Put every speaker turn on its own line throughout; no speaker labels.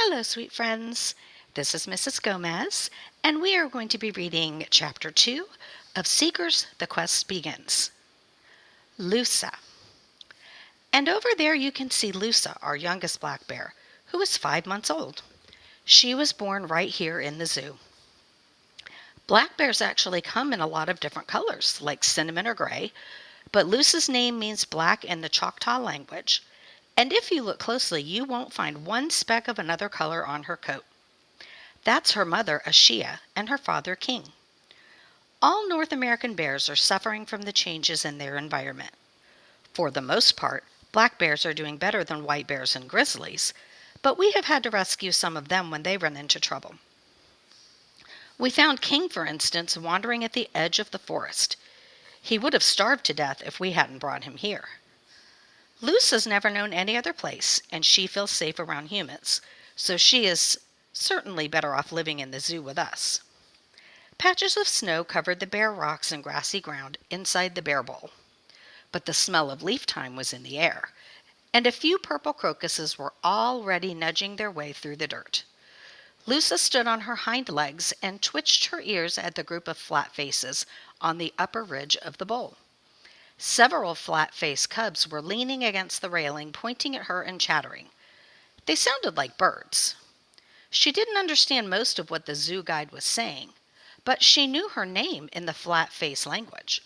Hello, sweet friends. This is Mrs. Gomez, and we are going to be reading Chapter 2 of Seekers, the Quest Begins. Lusa. And over there you can see Lusa, our youngest black bear, who is 5 months old. She was born right here in the zoo. Black bears actually come in a lot of different colors, like cinnamon or gray, but Lusa's name means black in the Choctaw language. And if you look closely, you won't find one speck of another color on her coat. That's her mother, Ashia, and her father, King. All North American bears are suffering from the changes in their environment. For the most part, black bears are doing better than white bears and grizzlies, but we have had to rescue some of them when they run into trouble. We found King, for instance, wandering at the edge of the forest. He would have starved to death if we hadn't brought him here. Lusa's never known any other place, and she feels safe around humans, so she is certainly better off living in the zoo with us. Patches of snow covered the bare rocks and grassy ground inside the bear bowl, but the smell of leaf thyme was in the air, and a few purple crocuses were already nudging their way through the dirt. Lusa stood on her hind legs and twitched her ears at the group of flat faces on the upper ridge of the bowl. Several flat-faced cubs were leaning against the railing, pointing at her and chattering. They sounded like birds. She didn't understand most of what the zoo guide was saying, but she knew her name in the flat-face language.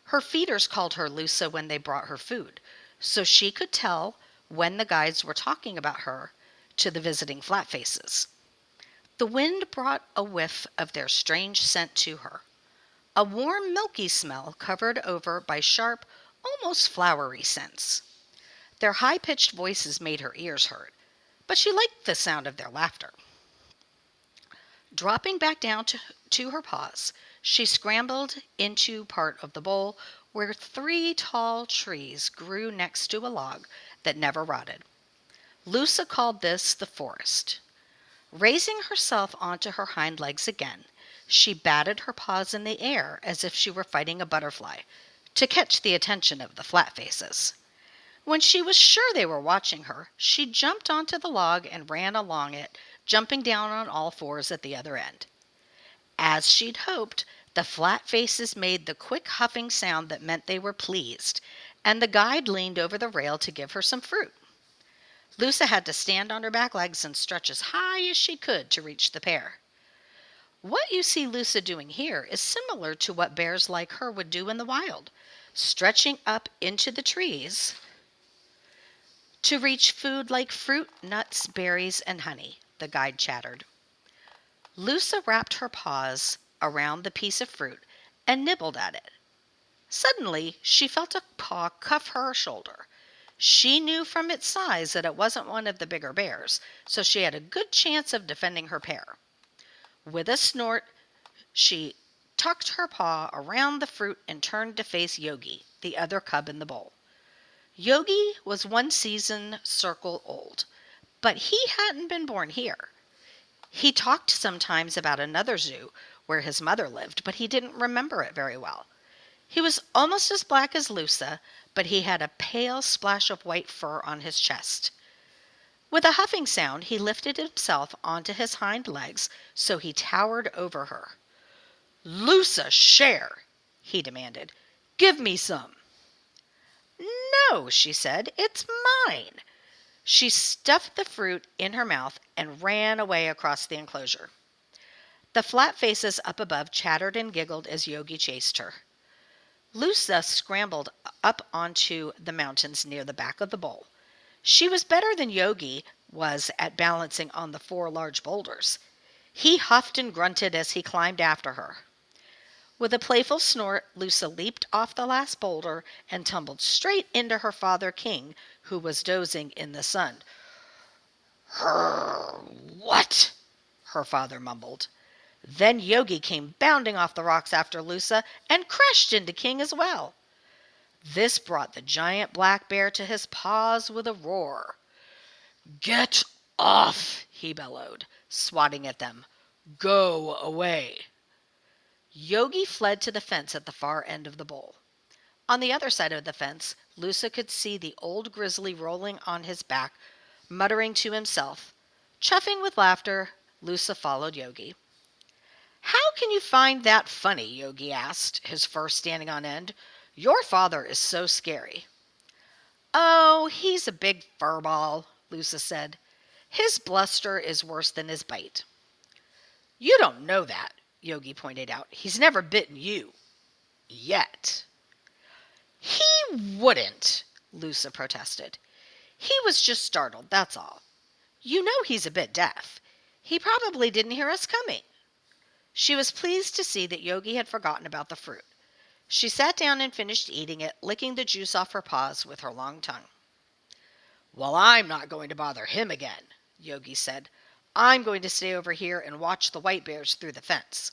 Her feeders called her Lusa when they brought her food, so she could tell when the guides were talking about her to the visiting flat-faces. The wind brought a whiff of their strange scent to her. A warm, milky smell covered over by sharp, almost flowery scents. Their high-pitched voices made her ears hurt, but she liked the sound of their laughter. Dropping back down to her paws, she scrambled into part of the bowl where 3 tall trees grew next to a log that never rotted. Lusa called this the forest. Raising herself onto her hind legs again, she batted her paws in the air as if she were fighting a butterfly, to catch the attention of the flat faces. When she was sure they were watching her, she jumped onto the log and ran along it, jumping down on all fours at the other end. As she'd hoped, the flat faces made the quick huffing sound that meant they were pleased, and the guide leaned over the rail to give her some fruit. Lusa had to stand on her back legs and stretch as high as she could to reach the pear. What you see Lusa doing here is similar to what bears like her would do in the wild, stretching up into the trees to reach food like fruit, nuts, berries, and honey, the guide chattered. Lusa wrapped her paws around the piece of fruit and nibbled at it. Suddenly, she felt a paw cuff her shoulder. She knew from its size that it wasn't one of the bigger bears, so she had a good chance of defending her pair. With a snort, she tucked her paw around the fruit and turned to face Yogi, the other cub in the bowl. Yogi was 1 season circle old, but he hadn't been born here. He talked sometimes about another zoo where his mother lived, but he didn't remember it very well. He was almost as black as Lusa, but he had a pale splash of white fur on his chest. With a huffing sound, he lifted himself onto his hind legs so he towered over her. "Lusa, share!" he demanded. "Give me some." "No," she said, "it's mine." She stuffed the fruit in her mouth and ran away across the enclosure. The flat faces up above chattered and giggled as Yogi chased her. Lusa scrambled up onto the mountains near the back of the bowl. She was better than Yogi was at balancing on the 4 large boulders. He huffed and grunted as he climbed after her. With a playful snort, Lusa leaped off the last boulder and tumbled straight into her father King, who was dozing in the sun. "What?" her father mumbled. Then Yogi came bounding off the rocks after Lusa and crashed into King as well. This brought the giant black bear to his paws with a roar. "Get off!" he bellowed, swatting at them. "Go away!" Yogi fled to the fence at the far end of the bowl. On the other side of the fence, Lusa could see the old grizzly rolling on his back, muttering to himself, Chuffing with laughter, Lusa followed Yogi. How can you find that funny? Yogi asked, his fur standing on end. Your father is so scary. Oh, he's a big furball, Lusa said. His bluster is worse than his bite. You don't know that, Yogi pointed out. He's never bitten you. Yet. He wouldn't, Lusa protested. He was just startled, that's all. You know he's a bit deaf. He probably didn't hear us coming. She was pleased to see that Yogi had forgotten about the fruit. She sat down and finished eating it, licking the juice off her paws with her long tongue. Well, I'm not going to bother him again, Yogi said. I'm going to stay over here and watch the white bears through the fence.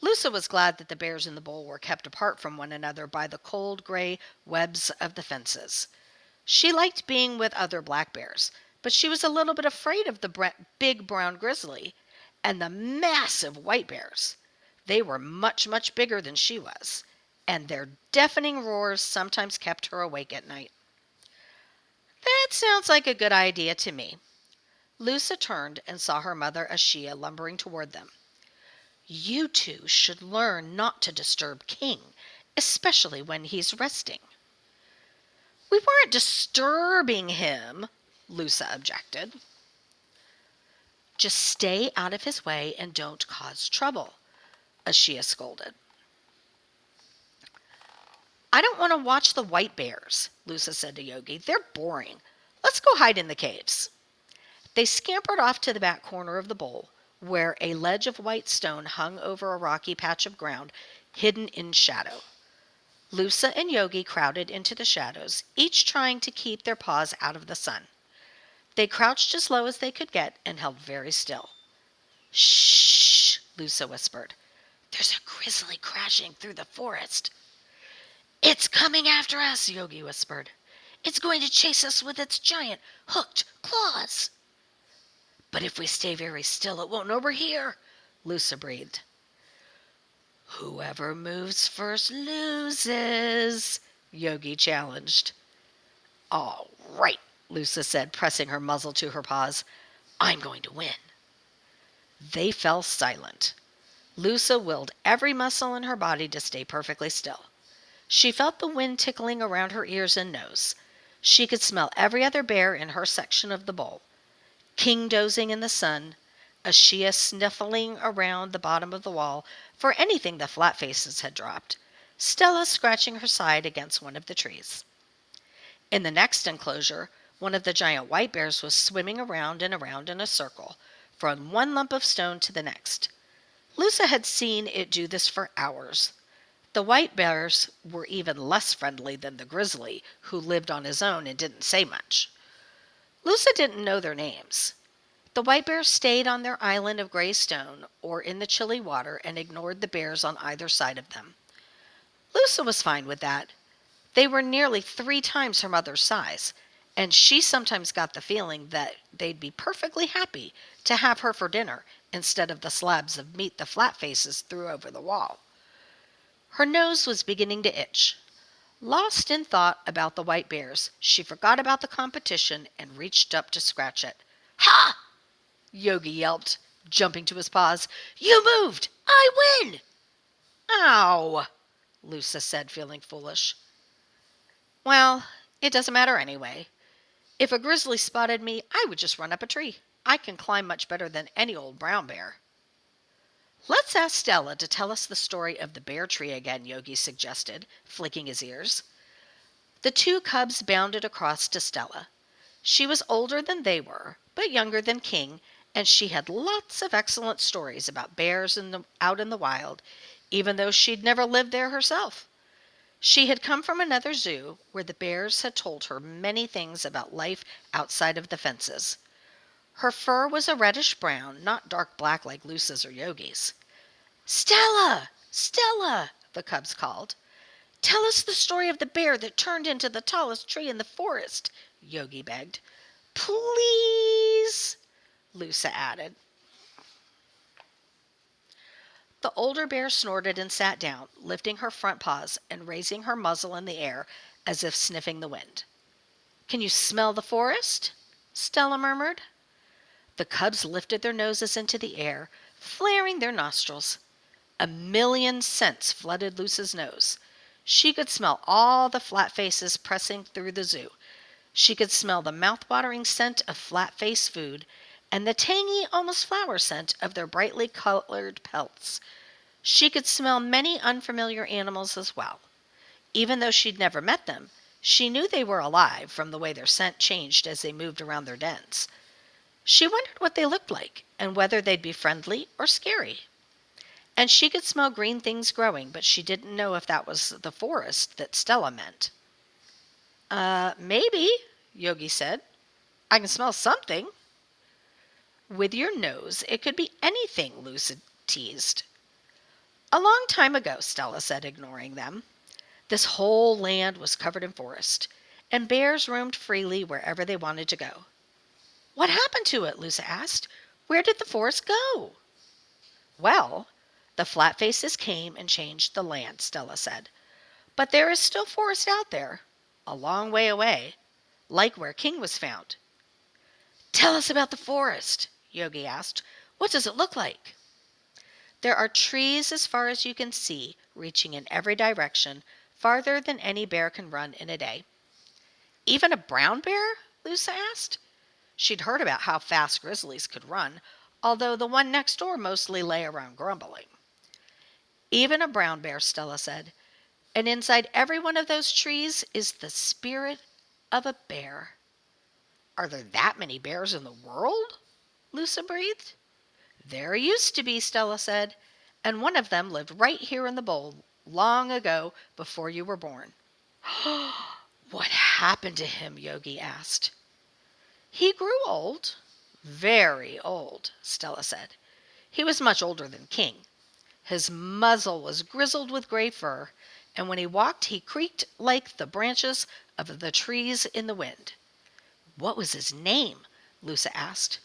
Lusa was glad that the bears in the bowl were kept apart from one another by the cold gray webs of the fences. She liked being with other black bears, but she was a little bit afraid of the big brown grizzly and the massive white bears. They were much, much bigger than she was, and their deafening roars sometimes kept her awake at night. That sounds like a good idea to me. Lusa turned and saw her mother Ashia lumbering toward them. You two should learn not to disturb King, especially when he's resting. We weren't disturbing him, Lusa objected. Just stay out of his way and don't cause trouble, Ashia scolded. I don't want to watch the white bears, Lusa said to Yogi. They're boring. Let's go hide in the caves. They scampered off to the back corner of the bowl, where a ledge of white stone hung over a rocky patch of ground, hidden in shadow. Lusa and Yogi crowded into the shadows, each trying to keep their paws out of the sun. They crouched as low as they could get and held very still. Shh, Lusa whispered. There's a grizzly crashing through the forest. It's coming after us, Yogi whispered. It's going to chase us with its giant, hooked claws. But if we stay very still, it won't overhear, Lusa breathed. Whoever moves first loses, Yogi challenged. All right, Lusa said, pressing her muzzle to her paws. I'm going to win. They fell silent. Lusa willed every muscle in her body to stay perfectly still. She felt the wind tickling around her ears and nose. She could smell every other bear in her section of the bowl. King dozing in the sun, Ashia sniffling around the bottom of the wall for anything the flat faces had dropped, Stella scratching her side against one of the trees. In the next enclosure, one of the giant white bears was swimming around and around in a circle, from one lump of stone to the next. Lusa had seen it do this for hours. The white bears were even less friendly than the grizzly, who lived on his own and didn't say much. Lusa didn't know their names. The white bears stayed on their island of gray stone or in the chilly water and ignored the bears on either side of them. Lusa was fine with that. They were nearly 3 times her mother's size, and she sometimes got the feeling that they'd be perfectly happy to have her for dinner instead of the slabs of meat the flat faces threw over the wall. Her nose was beginning to itch. Lost in thought about the white bears, she forgot about the competition and reached up to scratch it. Ha! Yogi yelped, jumping to his paws. You moved! I win! Ow! Lusa said, feeling foolish. Well, it doesn't matter anyway. If a grizzly spotted me, I would just run up a tree. I can climb much better than any old brown bear. Let's ask Stella to tell us the story of the bear tree again, Yogi suggested, flicking his ears. The 2 cubs bounded across to Stella. She was older than they were, but younger than King, and she had lots of excellent stories about bears out in the wild, even though she'd never lived there herself. She had come from another zoo where the bears had told her many things about life outside of the fences. Her fur was a reddish brown, not dark black like Lusa's or Yogi's. Stella! Stella! The cubs called. Tell us the story of the bear that turned into the tallest tree in the forest, Yogi begged. Please, Lusa added. The older bear snorted and sat down, lifting her front paws and raising her muzzle in the air as if sniffing the wind. Can you smell the forest? Stella murmured. The cubs lifted their noses into the air, flaring their nostrils. A million scents flooded Luce's nose. She could smell all the flat faces pressing through the zoo. She could smell the mouth-watering scent of flat-faced food and the tangy, almost flower scent of their brightly colored pelts. She could smell many unfamiliar animals as well. Even though she'd never met them, she knew they were alive from the way their scent changed as they moved around their dens. She wondered what they looked like and whether they'd be friendly or scary. And she could smell green things growing, but she didn't know if that was the forest that Stella meant. Maybe, Yogi said. I can smell something. With your nose, it could be anything, Lucy teased. A long time ago, Stella said, ignoring them. This whole land was covered in forest, and bears roamed freely wherever they wanted to go. What happened to it? Lucy asked. Where did the forest go? Well, the flat faces came and changed the land, Stella said. But there is still forest out there, a long way away, like where King was found. Tell us about the forest, Yogi asked. What does it look like? There are trees as far as you can see, reaching in every direction, farther than any bear can run in a day. Even a brown bear? Lucy asked. She'd heard about how fast grizzlies could run, although the one next door mostly lay around grumbling. Even a brown bear, Stella said. And inside every one of those trees is the spirit of a bear. Are there that many bears in the world? Lucy breathed. There used to be, Stella said, and one of them lived right here in the bowl long ago before you were born. What happened to him? Yogi asked. He grew old, very old, Stella said. He was much older than King. His muzzle was grizzled with gray fur, and when he walked he creaked like the branches of the trees in the wind. What was his name? Lucy asked.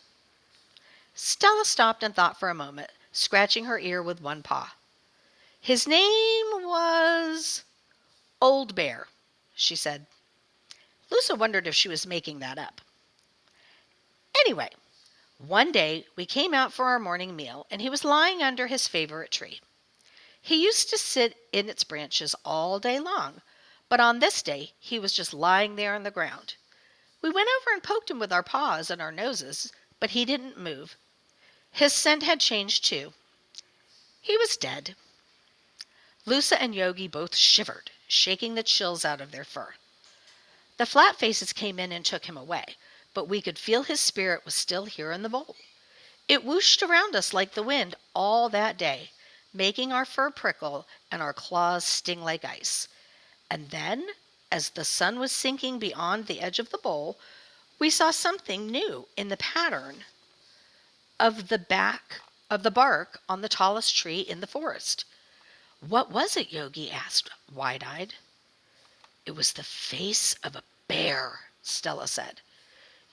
Stella stopped and thought for a moment, scratching her ear with one paw. His name was Old Bear, she said. Lucy wondered if she was making that up. Anyway, one day we came out for our morning meal, and he was lying under his favorite tree. He used to sit in its branches all day long, but on this day he was just lying there on the ground. We went over and poked him with our paws and our noses, but he didn't move. His scent had changed too. He was dead. Lucy and Yogi both shivered, shaking the chills out of their fur. The flat faces came in and took him away, but we could feel his spirit was still here in the bowl. It whooshed around us like the wind all that day, making our fur prickle and our claws sting like ice. And then, as the sun was sinking beyond the edge of the bowl, we saw something new in the pattern of the bark on the tallest tree in the forest. What was it? Yogi asked, wide-eyed. It was the face of a bear, Stella said.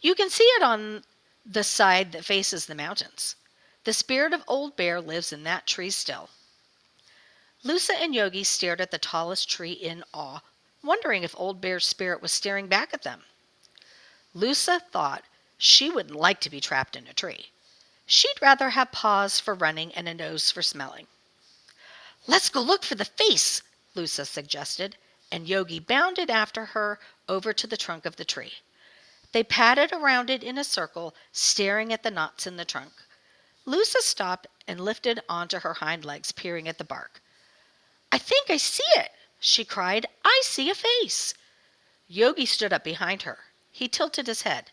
You can see it on the side that faces the mountains. The spirit of Old Bear lives in that tree still. Lucy and Yogi stared at the tallest tree in awe, wondering if Old Bear's spirit was staring back at them. Lucy thought she wouldn't like to be trapped in a tree. She'd rather have paws for running and a nose for smelling. Let's go look for the face, Lucy suggested, and Yogi bounded after her over to the trunk of the tree. They padded around it in a circle, staring at the knots in the trunk. Lucy stopped and lifted onto her hind legs, peering at the bark. I think I see it, she cried. I see a face. Yogi stood up behind her. He tilted his head.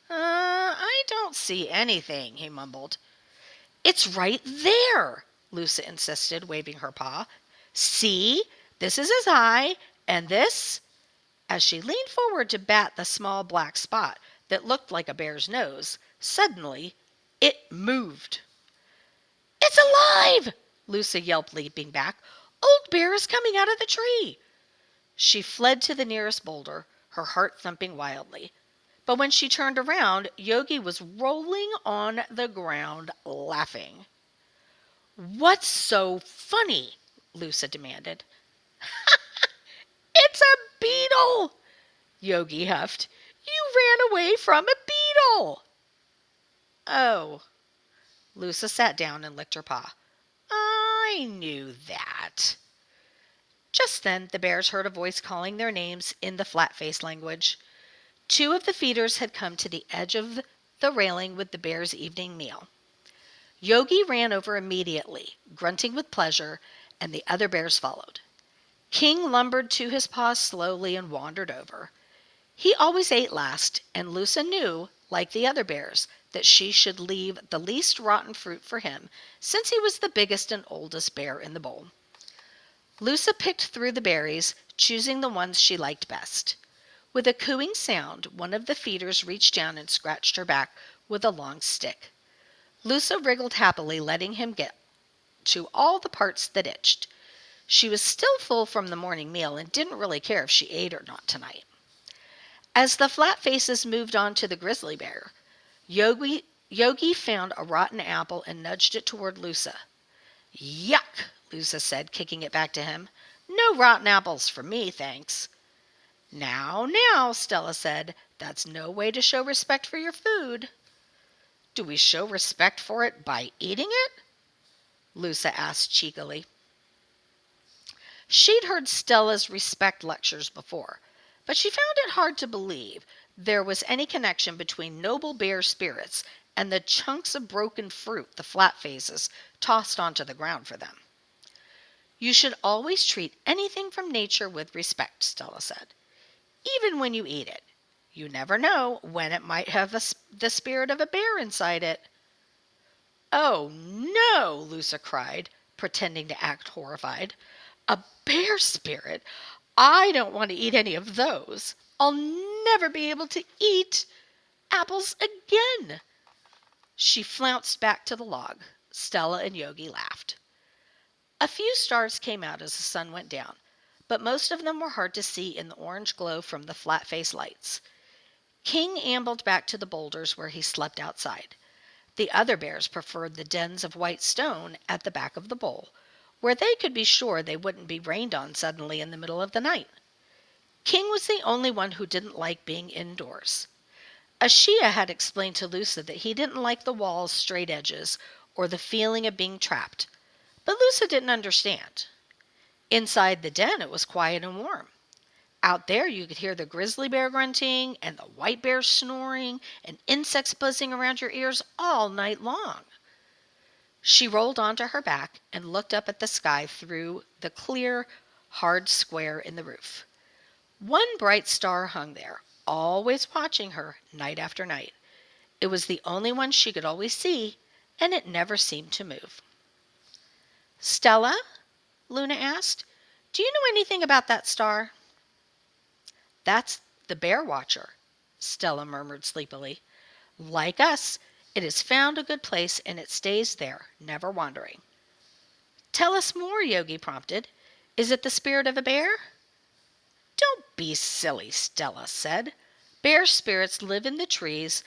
I don't see anything, he mumbled. It's right there, Lucy insisted, waving her paw. See, this is his eye, and this... As she leaned forward to bat the small black spot that looked like a bear's nose, suddenly it moved. It's alive! Lucy yelped, leaping back. Old Bear is coming out of the tree. She fled to the nearest boulder, her heart thumping wildly. But when she turned around, Yogi was rolling on the ground, laughing. What's so funny? Lucy demanded. It's a beetle, Yogi huffed. You ran away from a beetle. Oh, Lusa sat down and licked her paw. I knew that. Just then the bears heard a voice calling their names in the flat-faced language. Two of the feeders had come to the edge of the railing with the bears' evening meal. Yogi ran over immediately, grunting with pleasure, and the other bears followed. King lumbered to his paws slowly and wandered over. He always ate last, and Lusa knew, like the other bears, that she should leave the least rotten fruit for him, since he was the biggest and oldest bear in the bowl. Lusa picked through the berries, choosing the ones she liked best. With a cooing sound, one of the feeders reached down and scratched her back with a long stick. Lusa wriggled happily, letting him get to all the parts that itched. She was still full from the morning meal and didn't really care if she ate or not tonight. As the flat faces moved on to the grizzly bear, Yogi found a rotten apple and nudged it toward Lusa. Yuck, Lusa said, kicking it back to him. No rotten apples for me, thanks. Now, Stella said, that's no way to show respect for your food. Do we show respect for it by eating it? Lusa asked cheekily. She'd heard Stella's respect lectures before, but she found it hard to believe there was any connection between noble bear spirits and the chunks of broken fruit the flat faces tossed onto the ground for them. You should always treat anything from nature with respect, Stella said, even when you eat it. You never know when it might have the spirit of a bear inside it. Oh, no, Lusa cried, pretending to act horrified. A bear spirit? I don't want to eat any of those. I'll never be able to eat apples again. She flounced back to the log. Stella and Yogi laughed. A few stars came out as the sun went down, but most of them were hard to see in the orange glow from the flat-face lights. King ambled back to the boulders where he slept outside. The other bears preferred the dens of white stone at the back of the bowl, where they could be sure they wouldn't be rained on suddenly in the middle of the night. King was the only one who didn't like being indoors. Ashia had explained to Lusa that he didn't like the walls' straight edges or the feeling of being trapped, but Lusa didn't understand. Inside the den it was quiet and warm. Out there you could hear the grizzly bear grunting and the white bear snoring and insects buzzing around your ears all night long. She rolled onto her back and looked up at the sky through the clear, hard square in the roof. One bright star hung there, always watching her night after night. It was the only one she could always see, and it never seemed to move. Stella, Luna asked, do you know anything about that star? That's the bear watcher, Stella murmured sleepily. Like us, it has found a good place and it stays there, never wandering. Tell us more, Yogi prompted. Is it the spirit of a bear? Don't be silly, Stella said. Bear spirits live in the trees,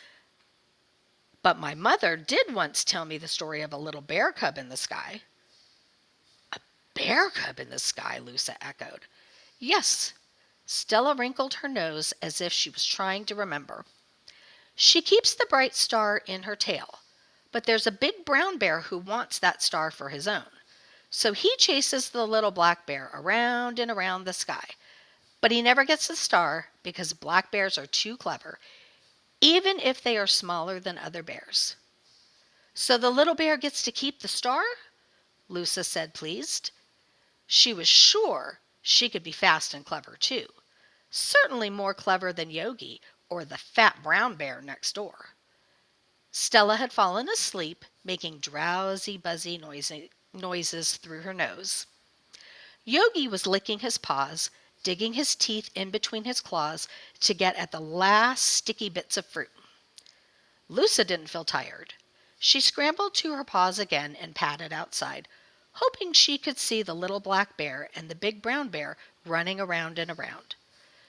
but my mother did once tell me the story of a little bear cub in the sky. A bear cub in the sky, Lusa echoed. Yes. Stella wrinkled her nose as if she was trying to remember. She keeps the bright star in her tail, but there's a big brown bear who wants that star for his own. So he chases the little black bear around and around the sky. But he never gets the star because black bears are too clever, even if they are smaller than other bears. So the little bear gets to keep the star? Lusa said, pleased. She was sure she could be fast and clever too. Certainly more clever than Yogi or the fat brown bear next door. Stella had fallen asleep, making drowsy, buzzy noises through her nose. Yogi was licking his paws, digging his teeth in between his claws to get at the last sticky bits of fruit. Lusa didn't feel tired. She scrambled to her paws again and padded outside, hoping she could see the little black bear and the big brown bear running around and around.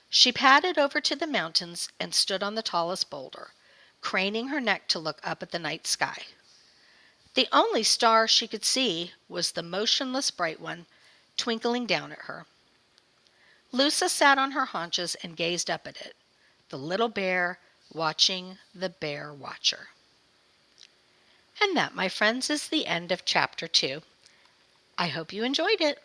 She padded over to the mountains and stood on the tallest boulder, craning her neck to look up at the night sky. The only star she could see was the motionless bright one twinkling down at her. Lusa sat on her haunches and gazed up at it, the little bear watching the bear watcher. And that, my friends, is the end of chapter 2. I hope you enjoyed it.